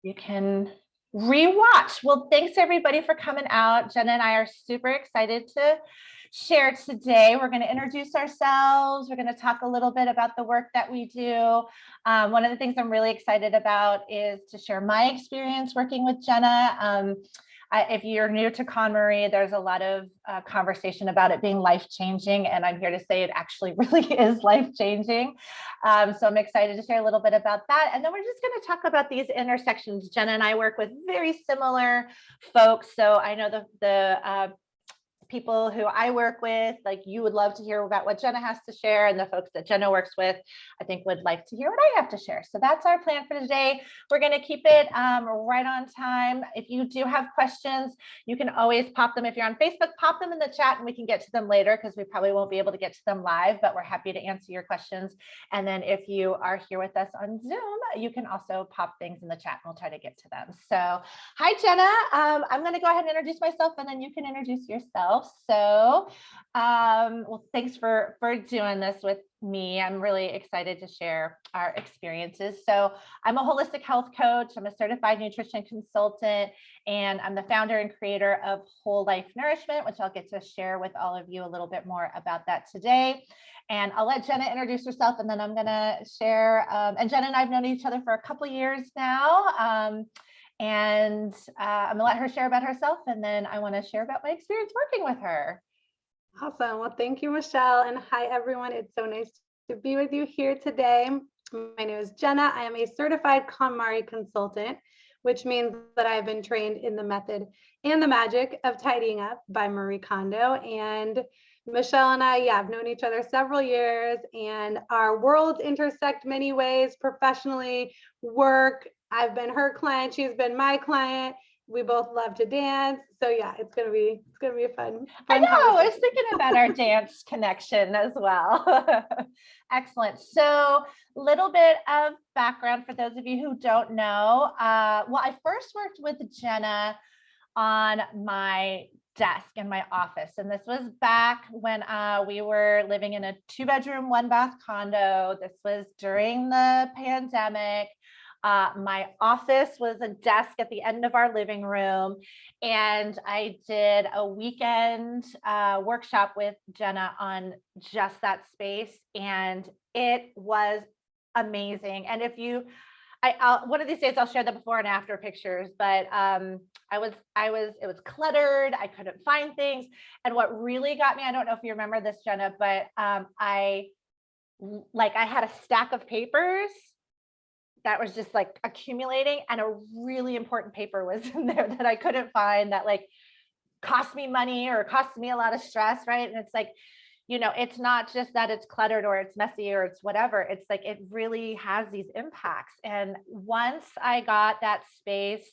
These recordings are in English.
you can rewatch. Well, thanks everybody for coming out. Jenna and I are super excited to share today. We're going to introduce ourselves. We're going to talk a little bit about the work that we do. One of the things I'm really excited about is to share my experience working with Jenna. If you're new to KonMari, there's a lot of conversation about it being life-changing, and I'm here to say it actually really is life-changing. So I'm excited to share a little bit about that. And then we're just going to talk about these intersections. Jenna and I work with very similar folks. So I know the people who I work with, like you would love to hear about what Jenna has to share, and the folks that Jenna works with, I think would like to hear what I have to share. So that's our plan for today. We're going to keep it right on time. If you do have questions, you can always pop them. If you're on Facebook, pop them in the chat and we can get to them later because we probably won't be able to get to them live, but we're happy to answer your questions. And then if you are here with us on Zoom, you can also pop things in the chat and we'll try to get to them. So hi, Jenna. I'm going to go ahead and introduce myself and then you can introduce yourself. So, well, thanks for doing this with me. I'm really excited to share our experiences. So I'm a holistic health coach. I'm a certified nutrition consultant, and I'm the founder and creator of Whole Life Nourishment, which I'll get to share with all of you a little bit more about that today. And I'll let Jenna introduce herself, and then I'm going to share. And Jenna and I have known each other for a couple of years now. And I'm gonna let her share about herself, and then I want to share about my experience working with her. Awesome. Well, thank you, Michelle. And hi, everyone. It's so nice to be with you here today. My name is Jenna. I am a certified KonMari consultant, which means that I've been trained in the method and the magic of tidying up by Marie Kondo. And Michelle and I, have known each other several years, and our worlds intersect many ways, professionally, work. I've been her client, she's been my client. We both love to dance. So yeah, it's gonna be a fun I know, I was thinking about our dance connection as well. Excellent. So little bit of background for those of you who don't know. Well, I first worked with Jenna on my desk in my office. And this was back when we were living in a 2-bedroom, 1-bath condo. This was during the pandemic. My office was a desk at the end of our living room. And I did a weekend workshop with Jenna on just that space. And it was amazing. And if you, one of these days I'll share the before and after pictures, but it was cluttered. I couldn't find things. And what really got me, I don't know if you remember this, Jenna, but I had a stack of papers that was just like accumulating, and a really important paper was in there that I couldn't find, that like cost me money or cost me a lot of stress, right? And it's like, it's not just that it's cluttered or it's messy or it's whatever. It's like, it really has these impacts. And once I got that space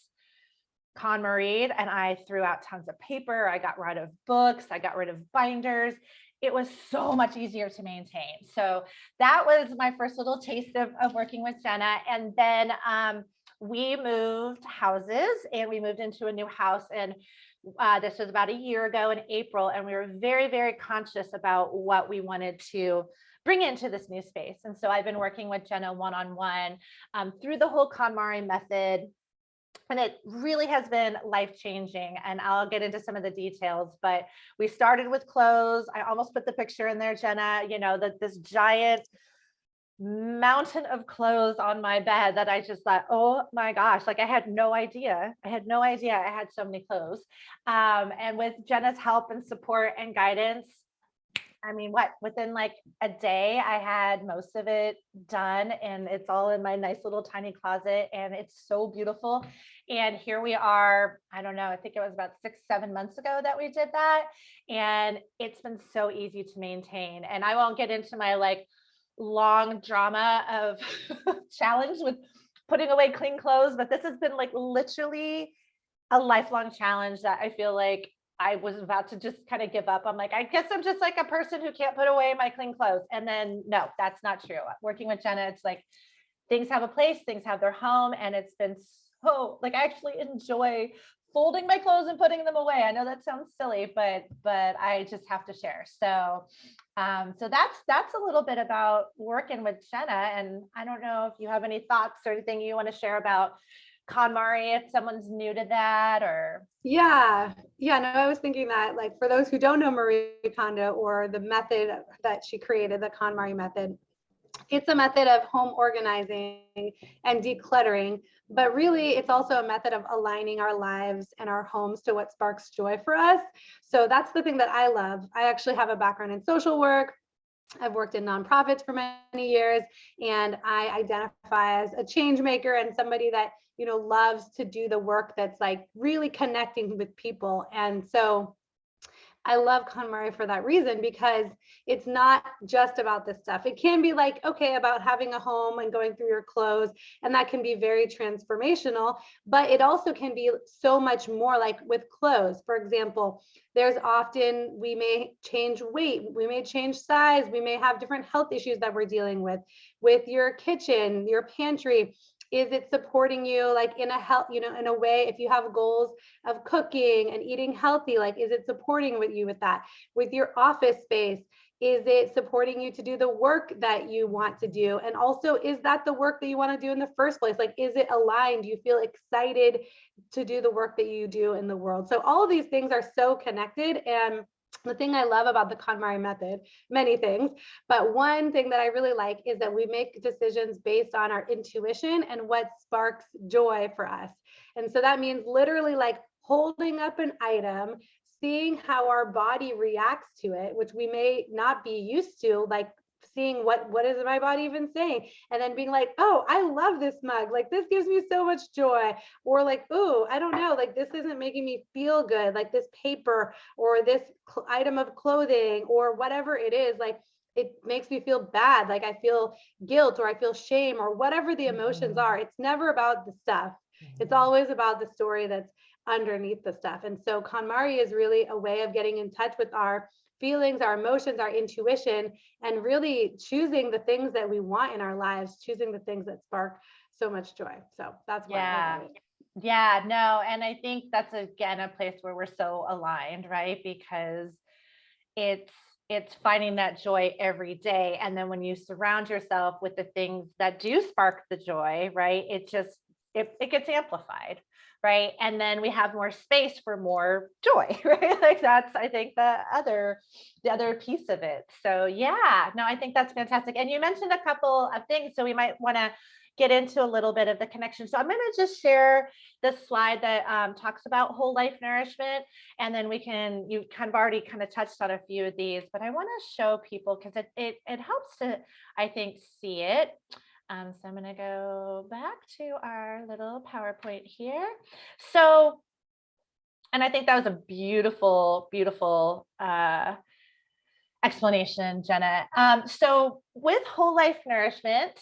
KonMari'd and I threw out tons of paper, I got rid of books, I got rid of binders, it was so much easier to maintain. So that was my first little taste of working with Jenna. And then we moved houses, and we moved into a new house. And this was about a year ago in April. And we were very, very conscious about what we wanted to bring into this new space. And so I've been working with Jenna one-on-one through the whole KonMari method. And it really has been life-changing, and I'll get into some of the details, but we started with clothes. I almost put the picture in there, Jenna, this giant mountain of clothes on my bed that I just thought, oh my gosh, like I had no idea I had so many clothes. And with Jenna's help and support and guidance, I mean, within like a day, I had most of it done, and it's all in my nice little tiny closet, and it's so beautiful. And here we are, I don't know, I think it was about 6-7 months ago that we did that. And it's been so easy to maintain. And I won't get into my like long drama of challenge with putting away clean clothes, but this has been like literally a lifelong challenge that I feel like I was about to just kind of give up. I'm like, I guess I'm just like a person who can't put away my clean clothes. And then no, that's not true. Working with Jenna, it's like things have a place, things have their home. And it's been so like, I actually enjoy folding my clothes and putting them away. I know that sounds silly, but I just have to share. So that's a little bit about working with Jenna. And I don't know if you have any thoughts or anything you want to share about KonMari if someone's new to that, or? Yeah, yeah, no, I was thinking that, like, for those who don't know Marie Kondo or the method that she created, the KonMari method, it's a method of home organizing and decluttering, but really it's also a method of aligning our lives and our homes to what sparks joy for us. So that's the thing that I love. I actually have a background in social work. I've worked in nonprofits for many years, and I identify as a change maker and somebody that, loves to do the work that's like really connecting with people. And so I love KonMari for that reason, because it's not just about this stuff. It can be like, okay, about having a home and going through your clothes, and that can be very transformational, but it also can be so much more, like with clothes. For example, there's often, we may change weight, we may change size, we may have different health issues that we're dealing with your kitchen, your pantry. Is it supporting you like in a health, in a way, if you have goals of cooking and eating healthy, like, is it supporting with you with that? With your office space, is it supporting you to do the work that you want to do? And also, is that the work that you want to do in the first place? Like, is it aligned? Do you feel excited to do the work that you do in the world? So all of these things are so connected. And the thing I love about the KonMari method, many things, but one thing that I really like is that we make decisions based on our intuition and what sparks joy for us. And so that means literally like holding up an item, seeing how our body reacts to it, which we may not be used to, like seeing what is my body even saying, and then being like, oh, I love this mug, like this gives me so much joy. Or like, oh, I don't know, like this isn't making me feel good, like this paper or this item of clothing or whatever it is, like it makes me feel bad, like I feel guilt or I feel shame or whatever the emotions are. It's never about the stuff. It's always about the story that's underneath the stuff. And so KonMari is really a way of getting in touch with our feelings, our emotions, our intuition, and really choosing the things that we want in our lives, choosing the things that spark so much joy. So that's why I love it. Yeah, no. And I think that's again a place where we're so aligned, right? Because it's finding that joy every day. And then when you surround yourself with the things that do spark the joy, right? It gets amplified. Right. And then we have more space for more joy, right? Like that's, I think, the other piece of it. So yeah, no, I think that's fantastic. And you mentioned a couple of things, so we might want to get into a little bit of the connection. So I'm going to just share this slide that talks about whole life nourishment, and then you kind of already kind of touched on a few of these, but I want to show people because it helps to, I think, see it. So I'm going to go back to our little PowerPoint here. So, and I think that was a beautiful, beautiful explanation, Jenna. So with whole life nourishment,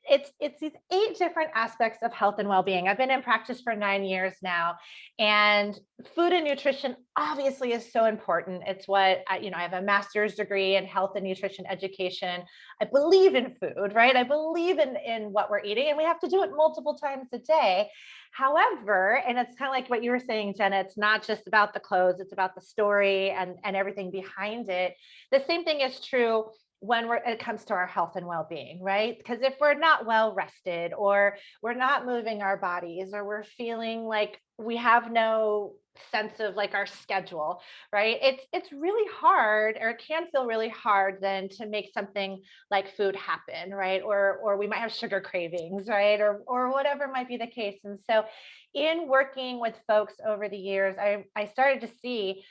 it's these 8 different aspects of health and well-being. I've been in practice for 9 years now, and food and nutrition obviously is so important. It's what I have a master's degree in health and nutrition education. I believe in food, right? I believe in what we're eating, and we have to do it multiple times a day. However, and it's kind of like what you were saying, Jenna, it's not just about the clothes, it's about the story and everything behind it. The same thing is true when it comes to our health and well-being, right? Because if we're not well rested, or we're not moving our bodies, or we're feeling like we have no sense of like our schedule, right? It's really hard, or it can feel really hard then to make something like food happen, right? Or we might have sugar cravings, right? Or whatever might be the case. And so in working with folks over the years, I started to see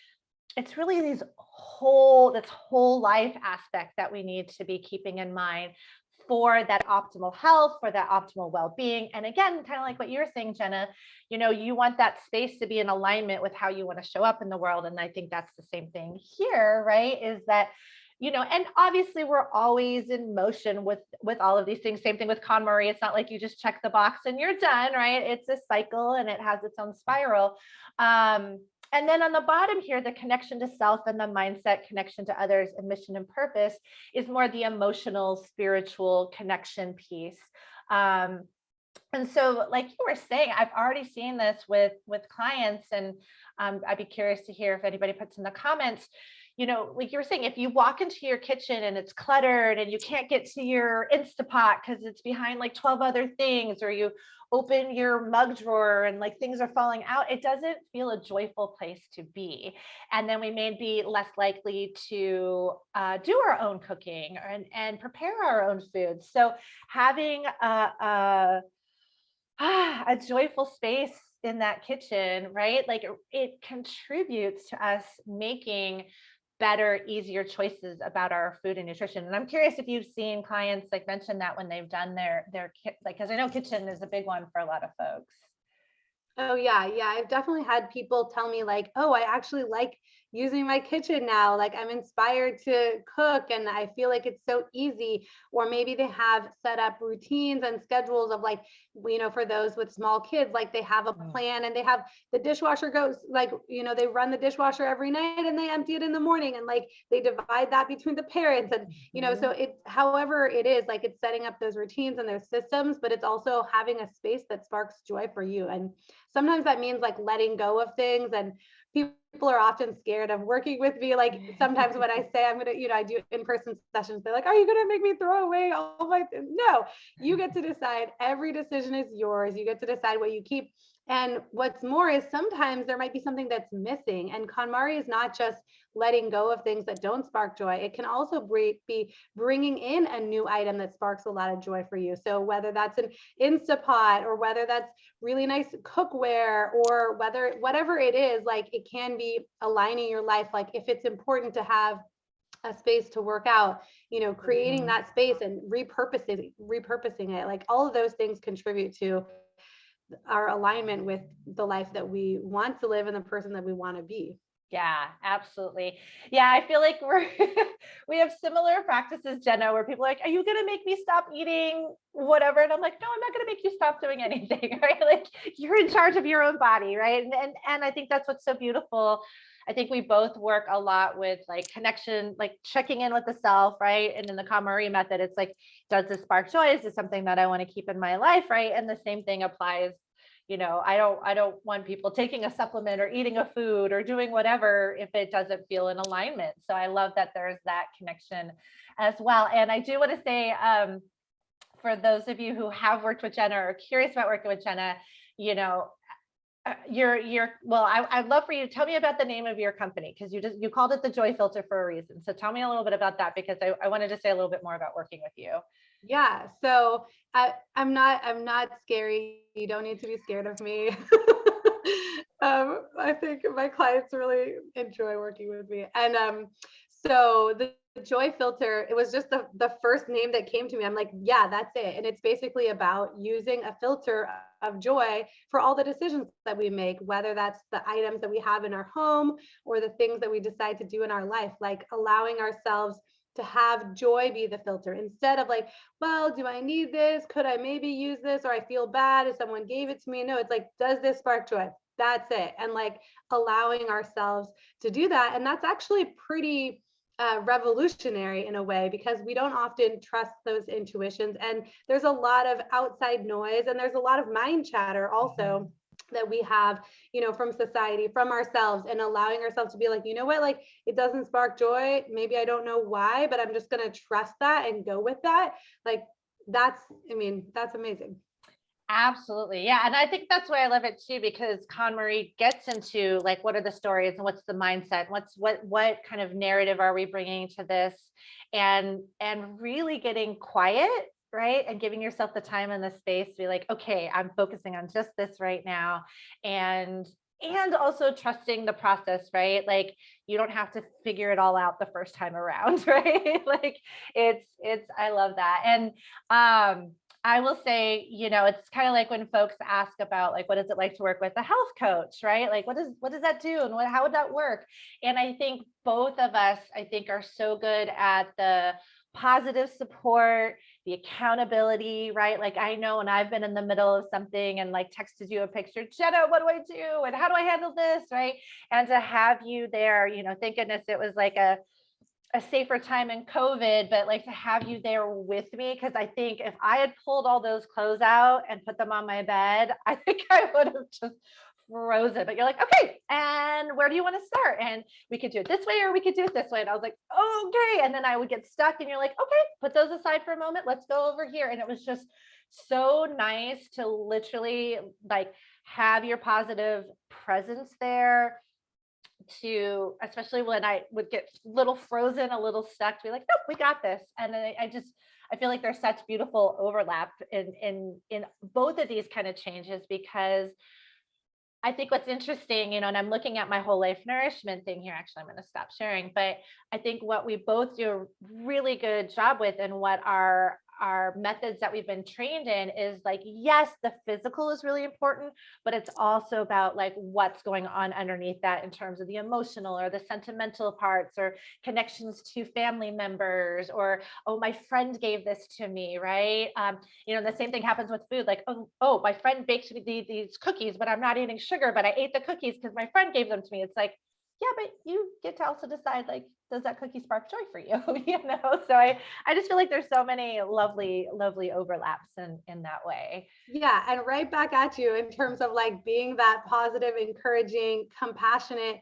it's really this whole life aspect that we need to be keeping in mind for that optimal health, for that optimal well-being. And again, kind of like what you were saying, Jenna, you want that space to be in alignment with how you want to show up in the world. And I think that's the same thing here, right? Is that, and obviously we're always in motion with all of these things. Same thing with KonMari. It's not like you just check the box and you're done, right? It's a cycle and it has its own spiral. And then on the bottom here, the connection to self and the mindset connection to others and mission and purpose is more the emotional, spiritual connection piece. And so like you were saying, I've already seen this with clients, and I'd be curious to hear if anybody puts in the comments, like you were saying, if you walk into your kitchen and it's cluttered and you can't get to your Instapot because it's behind like 12 other things, or you open your mug drawer and like things are falling out, it doesn't feel a joyful place to be. And then we may be less likely to do our own cooking and prepare our own food. So having a joyful space in that kitchen, right? Like it contributes to us making better, easier choices about our food and nutrition. And I'm curious if you've seen clients like mention that when they've done their like, because I know kitchen is a big one for a lot of folks. Oh yeah, yeah. I've definitely had people tell me like, "Oh, I actually like using my kitchen now. Like I'm inspired to cook and I feel like it's so easy." Or maybe they have set up routines and schedules of like, for those with small kids, like they have a plan and they have the dishwasher goes like, they run the dishwasher every night and they empty it in the morning, and like they divide that between the parents. And so it's however it is, like it's setting up those routines and those systems, but it's also having a space that sparks joy for you. And sometimes that means like letting go of things. And people are often scared of working with me. Like sometimes when I say I'm going to, I do in-person sessions, they're like, are you going to make me throw away all my things? No, you get to decide. Every decision is yours. You get to decide what you keep. And what's more is sometimes there might be something that's missing. And KonMari is not just letting go of things that don't spark joy. It can also be bringing in a new item that sparks a lot of joy for you. So whether that's an Instapot, or whether that's really nice cookware, or whatever it is, like it can be aligning your life. Like if it's important to have a space to work out, creating that space and repurposing it, like all of those things contribute to our alignment with the life that we want to live and the person that we want to be. Yeah, absolutely. Yeah, I feel like we have similar practices, Jenna, where people are like, are you going to make me stop eating whatever? And I'm like, no, I'm not going to make you stop doing anything, right? Like you're in charge of your own body, right? And I think that's what's so beautiful. I think we both work a lot with like connection, like checking in with the self, right? And in the Konmari method, it's like, does this spark joy? Is this something that I want to keep in my life, right? And the same thing applies. I don't want people taking a supplement or eating a food or doing whatever if it doesn't feel in alignment. So I love that there's that connection as well. And I do want to say, for those of you who have worked with Jenna or are curious about working with Jenna, I'd love for you to tell me about the name of your company, because you called it the Joy Filter for a reason. So tell me a little bit about that, because I wanted to say a little bit more about working with you. Yeah. So I'm not scary. You don't need to be scared of me. I think my clients really enjoy working with me. And so the Joy Filter, it was just the first name that came to me. I'm like, yeah, that's it. And it's basically about using a filter of joy for all the decisions that we make, whether that's the items that we have in our home or the things that we decide to do in our life, like allowing ourselves to have joy be the filter, instead of like, well, do I need this? Could I maybe use this? Or I feel bad if someone gave it to me. No, it's like, does this spark joy? That's it. And like allowing ourselves to do that. And that's actually pretty revolutionary in a way, because we don't often trust those intuitions. And there's a lot of outside noise, and there's a lot of mind chatter also that we have, from society, from ourselves, and allowing ourselves to be like, you know what, like it doesn't spark joy. Maybe I don't know why, but I'm just going to trust that and go with that. Like that's amazing. Absolutely. Yeah. And I think that's why I love it too, because KonMari gets into like, what are the stories and what's the mindset? What kind of narrative are we bringing to this, and really getting quiet, right? And giving yourself the time and the space to be like, okay, I'm focusing on just this right now. And also trusting the process, right? Like you don't have to figure it all out the first time around, right? Like I love that. And I will say, it's kind of like when folks ask about like, what is it like to work with a health coach, right? Like, what does that do? And how would that work? And I think both of us, are so good at the positive support, the accountability, right? Like I know when I've been in the middle of something and like texted you a picture, Jenna, what do I do? And how do I handle this? Right. And to have you there, thank goodness it was like a safer time in COVID, but like to have you there with me, because I think if I had pulled all those clothes out and put them on my bed, I think I would have just frozen, but you're like, okay, and where do you want to start? And we could do it this way, or we could do it this way. And I was like, okay. And then I would get stuck, and you're like, okay, put those aside for a moment. Let's go over here. And it was just so nice to literally like have your positive presence there, to, especially when I would get a little frozen, a little stuck, to be like, nope, we got this. And then I feel like there's such beautiful overlap in both of these kind of changes, because I think what's interesting, and I'm looking at my whole life nourishment thing here. Actually, I'm going to stop sharing, but I think what we both do a really good job with, and what our methods that we've been trained in, is like, yes, the physical is really important, but it's also about like what's going on underneath that in terms of the emotional or the sentimental parts, or connections to family members, or, oh, my friend gave this to me, right? The same thing happens with food, like, oh, my friend baked me these cookies, but I'm not eating sugar, but I ate the cookies because my friend gave them to me. It's like, yeah, but you get to also decide, like, does that cookie spark joy for you? So I just feel like there's so many lovely overlaps in that way. Yeah, and right back at you in terms of like being that positive, encouraging, compassionate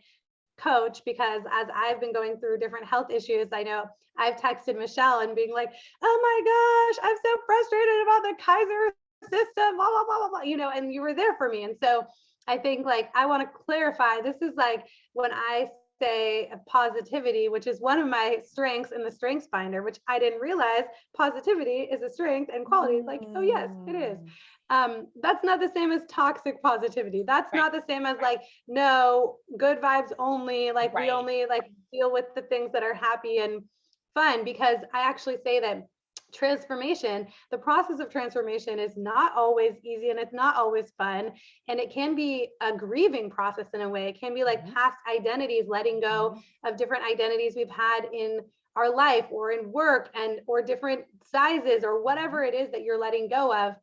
coach, because as I've been going through different health issues, I know I've texted Michelle and being like, oh my gosh, I'm so frustrated about the Kaiser system, blah, blah, blah, blah, blah, and you were there for me. And so I think like, I want to clarify, this is like when I say positivity, which is one of my strengths in the strengths finder, which I didn't realize positivity is a strength, and quality is like, oh yes, it is. That's not the same as toxic positivity. That's not the same as like, no, good vibes only, like we only like deal with the things that are happy and fun, because I actually say that transformation, the process of transformation, is not always easy, and it's not always fun, and it can be a grieving process in a way. It can be like past identities, letting go of different identities we've had in our life or in work, and or different sizes, or whatever it is that you're letting go of.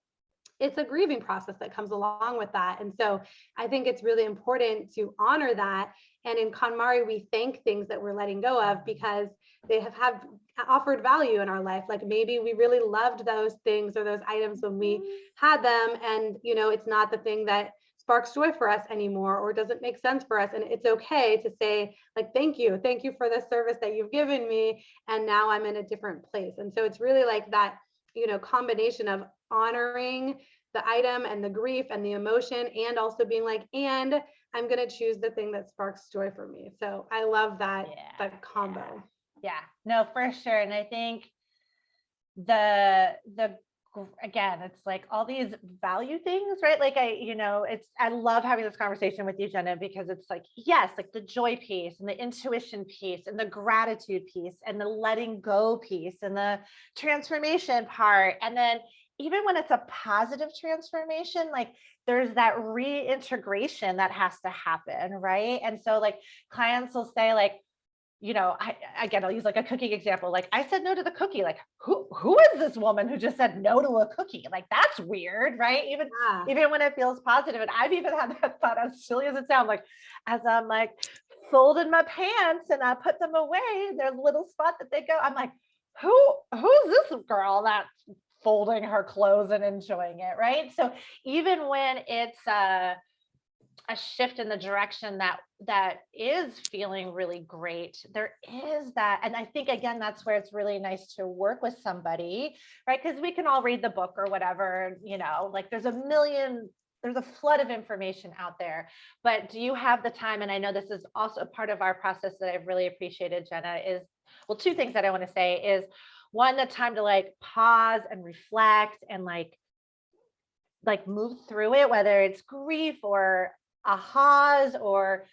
It's a grieving process that comes along with that. And so I think it's really important to honor that. And in KonMari, we thank things that we're letting go of, because they have offered value in our life. Like maybe we really loved those things or those items when we had them, and it's not the thing that sparks joy for us anymore, or doesn't make sense for us. And it's okay to say like, thank you for the service that you've given me, and now I'm in a different place. And so it's really like that combination of honoring the item and the grief and the emotion, and also being like, and I'm going to choose the thing that sparks joy for me. So I love that combo. Yeah, no, for sure. And I think the again, it's like all these value things, right? Like I love having this conversation with you, Jenna, because it's like, yes, like the joy piece and the intuition piece and the gratitude piece and the letting go piece and the transformation part. And then even when it's a positive transformation, like there's that reintegration that has to happen, right? And so like clients will say like, again, I'll use like a cookie example. Like I said no to the cookie. Like who is this woman who just said no to a cookie? Like that's weird, right? Even when it feels positive. And I've even had that thought, as silly as it sounds, like as I'm like folding my pants and I put them away, there's a little spot that they go. I'm like, who's this girl that's folding her clothes and enjoying it, right? So even when it's a shift in the direction that is feeling really great, there is that. And I think, again, that's where it's really nice to work with somebody, right? Because we can all read the book or whatever, like there's a flood of information out there, but do you have the time? And I know this is also part of our process that I've really appreciated, Jenna, is, well, two things that I want to say is, one, the time to like pause and reflect and like move through it, whether it's grief or ahas, or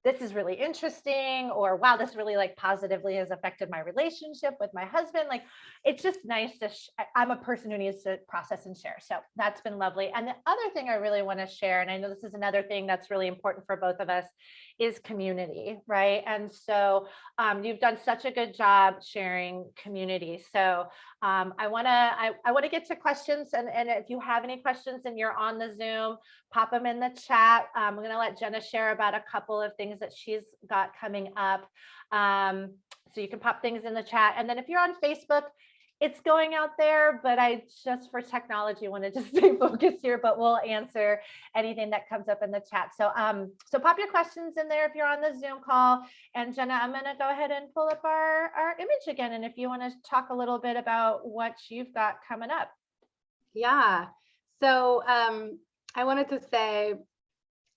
this is really interesting, or wow, this really like positively has affected my relationship with my husband. Like it's just nice to I'm a person who needs to process and share, so that's been lovely. And the other thing I really want to share, and I know this is another thing that's really important for both of us, is community, right? And so you've done such a good job sharing community. So I want to get to questions, and if you have any questions and you're on the Zoom, pop them in the chat. I'm going to let Jenna share about a couple of things that she's got coming up. So you can pop things in the chat. And then if you're on Facebook, it's going out there, but I just for technology wanted to stay focused here, but we'll answer anything that comes up in the chat. So so pop your questions in there if you're on the Zoom call. And Jenna, I'm going to go ahead and pull up our image again. And if you want to talk a little bit about what you've got coming up. Yeah. So I wanted to say,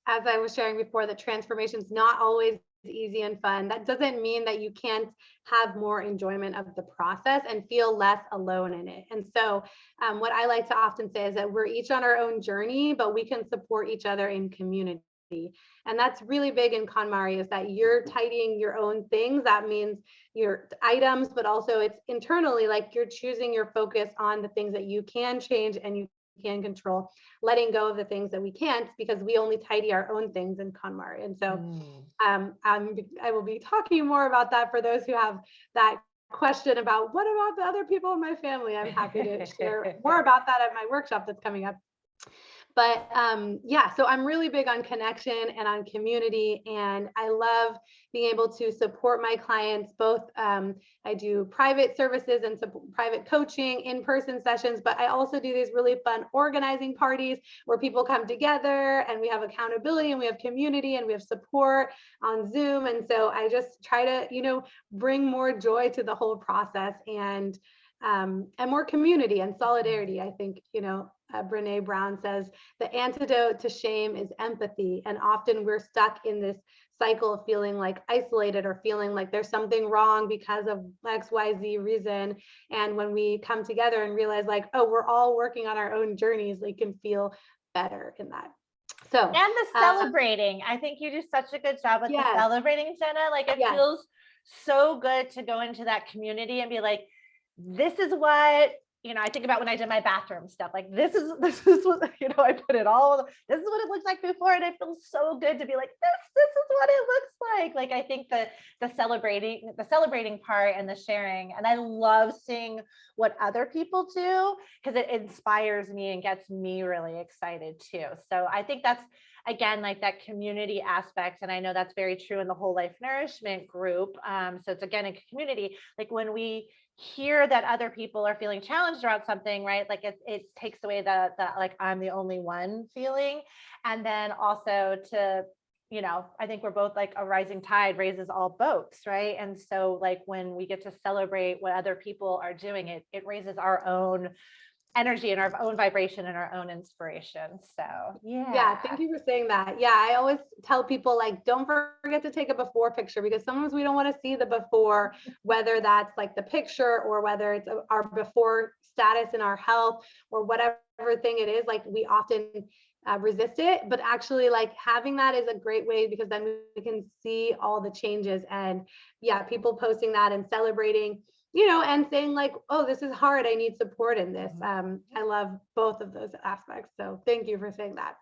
as I was sharing before, that transformation is not always easy and fun. That doesn't mean that you can't have more enjoyment of the process and feel less alone in it. And so what I like to often say is that we're each on our own journey, but we can support each other in community. And that's really big in KonMari, is that you're tidying your own things. That means your items, but also it's internally, like you're choosing your focus on the things that you can change and you can control, letting go of the things that we can't, because we only tidy our own things in KonMari. And so I will be talking more about that for those who have that question about what about the other people in my family. I'm happy to share more about that at my workshop that's coming up. But yeah, so I'm really big on connection and on community, and I love being able to support my clients. Both I do private services and private coaching, in-person sessions, but I also do these really fun organizing parties where people come together and we have accountability and we have community and we have support on Zoom. And so I just try to, bring more joy to the whole process and more community and solidarity. I think, Brene Brown says the antidote to shame is empathy. And often we're stuck in this cycle of feeling like isolated or feeling like there's something wrong because of XYZ reason. And when we come together and realize like, oh, we're all working on our own journeys, we can feel better in that. So, and the celebrating, I think you do such a good job with the celebrating, Jenna. Like it feels so good to go into that community and be like, this is what, I think about when I did my bathroom stuff, like this is what, I put it all, this is what it looks like before. And it feels so good to be like, this is what it looks like. Like, I think the celebrating part and the sharing, and I love seeing what other people do because it inspires me and gets me really excited too. So I think that's, again, like that community aspect. And I know that's very true in the Whole Life Nourishment group. So it's again, a community, like when we hear that other people are feeling challenged around something, right? Like it takes away the like I'm the only one feeling. And then also to, I think we're both like a rising tide raises all boats, right? And so like when we get to celebrate what other people are doing, it raises our own energy and our own vibration and our own inspiration. So yeah, thank you for saying that. Yeah, I always tell people like, don't forget to take a before picture, because sometimes we don't want to see the before, whether that's like the picture or whether it's our before status in our health or whatever thing it is. Like we often resist it, but actually like having that is a great way, because then we can see all the changes. And yeah, people posting that and celebrating, and saying like, oh, this is hard, I need support in this. I love both of those aspects. So thank you for saying that.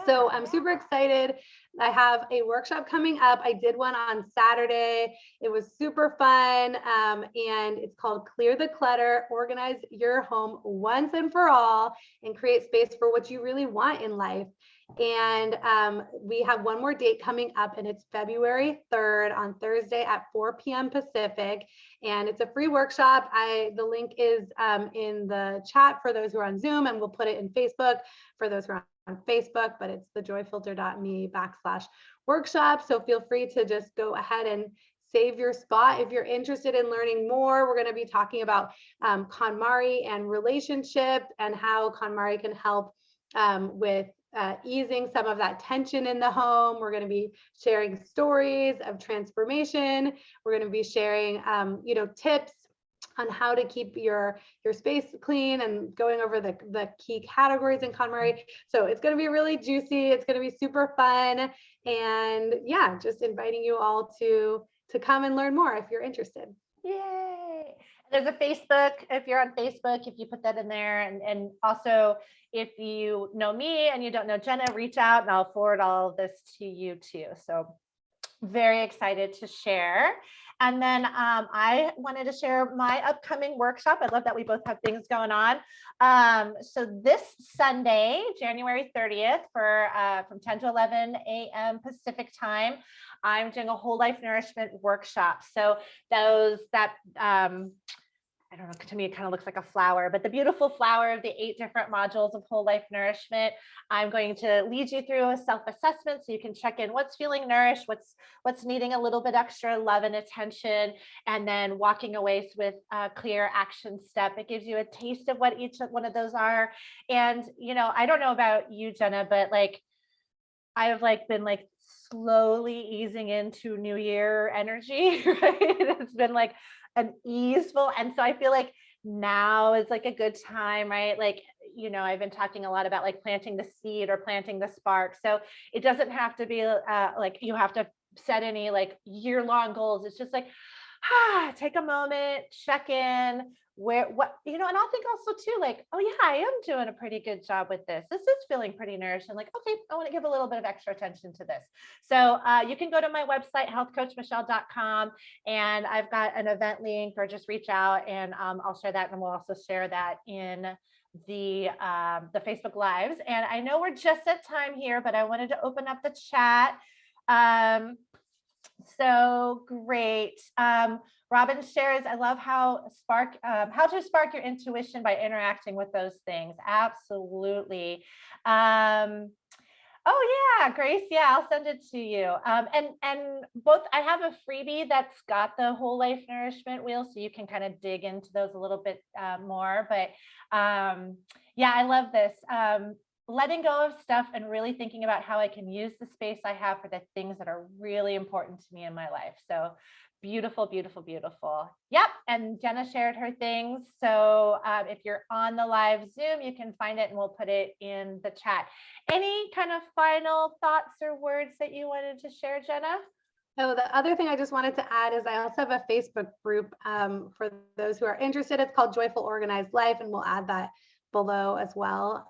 So I'm super excited. I have a workshop coming up. I did one on Saturday. It was super fun. And it's called Clear the Clutter, Organize Your Home Once and for All, and Create Space for What You Really Want in Life. And we have one more date coming up, and it's February 3rd on Thursday at 4 p.m. Pacific. And it's a free workshop. The link is in the chat for those who are on Zoom, and we'll put it in Facebook for those who are on Facebook, but it's thejoyfilter.me/workshop. So feel free to just go ahead and save your spot. If you're interested in learning more, we're going to be talking about KonMari and relationship and how KonMari can help with easing some of that tension in the home. We're going to be sharing stories of transformation. We're going to be sharing, tips on how to keep your space clean and going over the key categories in KonMari. So it's going to be really juicy. It's going to be super fun. And yeah, just inviting you all to come and learn more if you're interested. Yay. There's a Facebook, if you're on Facebook, if you put that in there. And also, if you know me and you don't know Jenna, reach out and I'll forward all of this to you too. So very excited to share. And then I wanted to share my upcoming workshop. I love that we both have things going on. So this Sunday, January 30th, from 10 to 11 a.m. Pacific time, I'm doing a Whole Life Nourishment workshop. So I don't know, to me, it kind of looks like a flower, but the beautiful flower of the 8 different modules of Whole Life Nourishment. I'm going to lead you through a self-assessment so you can check in what's feeling nourished, what's needing a little bit extra love and attention, and then walking away with a clear action step. It gives you a taste of what each one of those are. And, I don't know about you, Jenna, but like, I have been slowly easing into New Year energy, right? It's been like an easeful. And so I feel like now is a good time, right? I've been talking a lot about planting the seed or planting the spark. So it doesn't have to be you have to set any year-long goals. It's just take a moment, check in, and I'll think also too, oh yeah, I am doing a pretty good job with this. This is feeling pretty nourished. And okay, I want to give a little bit of extra attention to this. So you can go to my website, healthcoachmichelle.com, and I've got an event link, or just reach out and I'll share that. And we'll also share that in the Facebook Lives. And I know we're just at time here, but I wanted to open up the chat. So great. Robin shares, I love how to spark your intuition by interacting with those things. Absolutely. Oh yeah, Grace. Yeah, I'll send it to you. And both, I have a freebie that's got the Whole Life Nourishment wheel, so you can kind of dig into those a little bit more. But yeah, I love this. Letting go of stuff and really thinking about how I can use the space I have for the things that are really important to me in my life. So beautiful, beautiful, beautiful. Yep. And Jenna shared her things. So if you're on the live Zoom, you can find it and we'll put it in the chat. Any kind of final thoughts or words that you wanted to share, Jenna? So the other thing I just wanted to add is I also have a Facebook group for those who are interested. It's called Joyful Organized Life, and we'll add that below as well.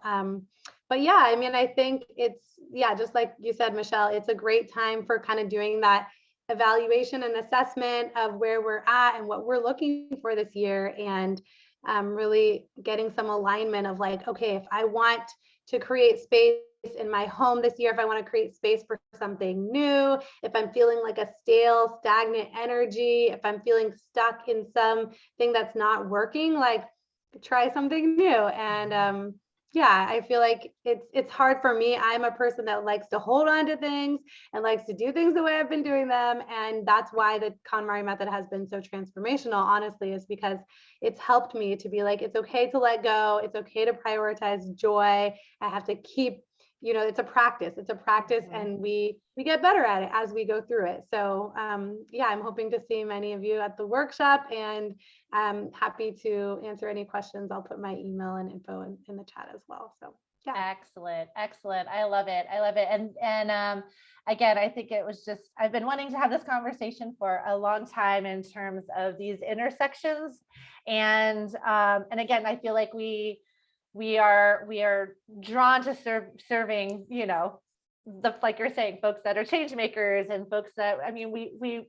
But yeah, I mean, I think it's, just like you said, Michelle, it's a great time for kind of doing that evaluation and assessment of where we're at and what we're looking for this year, and really getting some alignment of okay, if I want to create space in my home this year, if I want to create space for something new, if I'm feeling like a stale, stagnant energy, if I'm feeling stuck in something that's not working, try something new. And yeah, I feel like it's hard for me. I'm a person that likes to hold on to things and likes to do things the way I've been doing them. And that's why the KonMari method has been so transformational, honestly, is because it's helped me to be it's okay to let go. It's okay to prioritize joy. I have to keep, it's a practice. Mm-hmm. And we get better at it as we go through it. So yeah, I'm hoping to see many of you at the workshop, and I'm happy to answer any questions. I'll put my email and info in the chat as well. So yeah. Excellent. Excellent. I love it. I love it. And again, I think it was just, I've been wanting to have this conversation for a long time in terms of these intersections. And again, I feel like we are drawn to serving, like you're saying, folks that are change makers, and folks that, I mean, when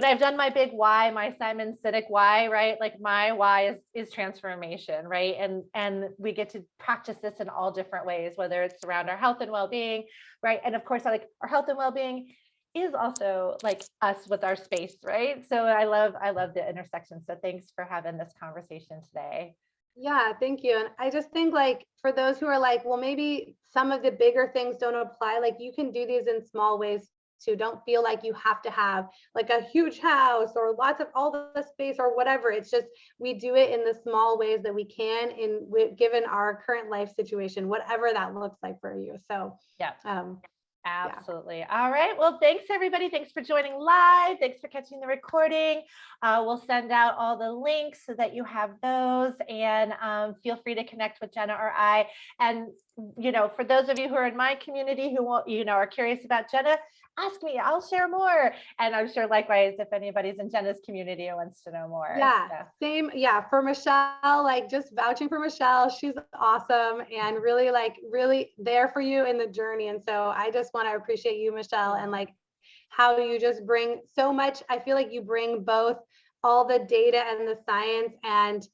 I've done my big why, my Simon Sinek why, right? My why is transformation, right? And we get to practice this in all different ways, whether it's around our health and well-being, right? And of course, our health and well-being is also us with our space, right? So I love the intersection. So thanks for having this conversation today. Yeah, thank you. And I just think for those who are well, maybe some of the bigger things don't apply, you can do these in small ways too. Don't feel like you have to have a huge house or lots of all the space or whatever. It's just, we do it in the small ways that we can given our current life situation, whatever that looks like for you. So yeah. Absolutely. Yeah. All right. Well, thanks everybody. Thanks for joining live. Thanks for catching the recording. We'll send out all the links so that you have those, and feel free to connect with Jenna or I. And, for those of you who are in my community who are curious about Jenna, ask me, I'll share more. And I'm sure likewise, if anybody's in Jenna's community and wants to know more. Yeah, so. Same. Yeah. For Michelle, just vouching for Michelle, she's awesome and really there for you in the journey. And so I just want to appreciate you, Michelle, and how you just bring so much. I feel like you bring both all the data and the science and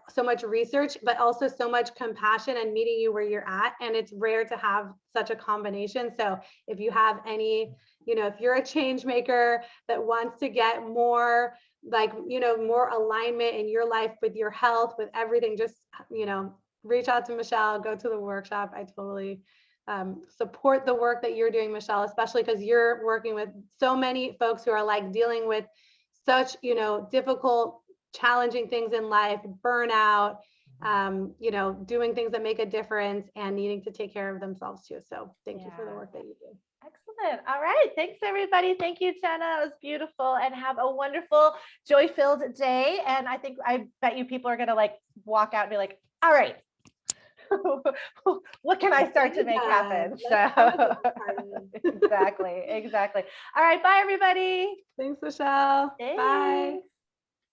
so much research, but also so much compassion and meeting you where you're at. And it's rare to have such a combination. So if you have any, if you're a change maker that wants to get more like, more alignment in your life with your health, with everything, just, reach out to Michelle, go to the workshop. I totally support the work that you're doing, Michelle, especially because you're working with so many folks who are like dealing with such, difficult, challenging things in life, burnout, doing things that make a difference and needing to take care of themselves too. So thank you for the work that you do. Excellent. All right. Thanks, everybody. Thank you, Jenna. It was beautiful, and have a wonderful, joy-filled day. And I bet you people are going to like walk out and be like, all right, what can I start to make happen? So exactly. All right. Bye, everybody. Thanks, Michelle. Thanks. Bye.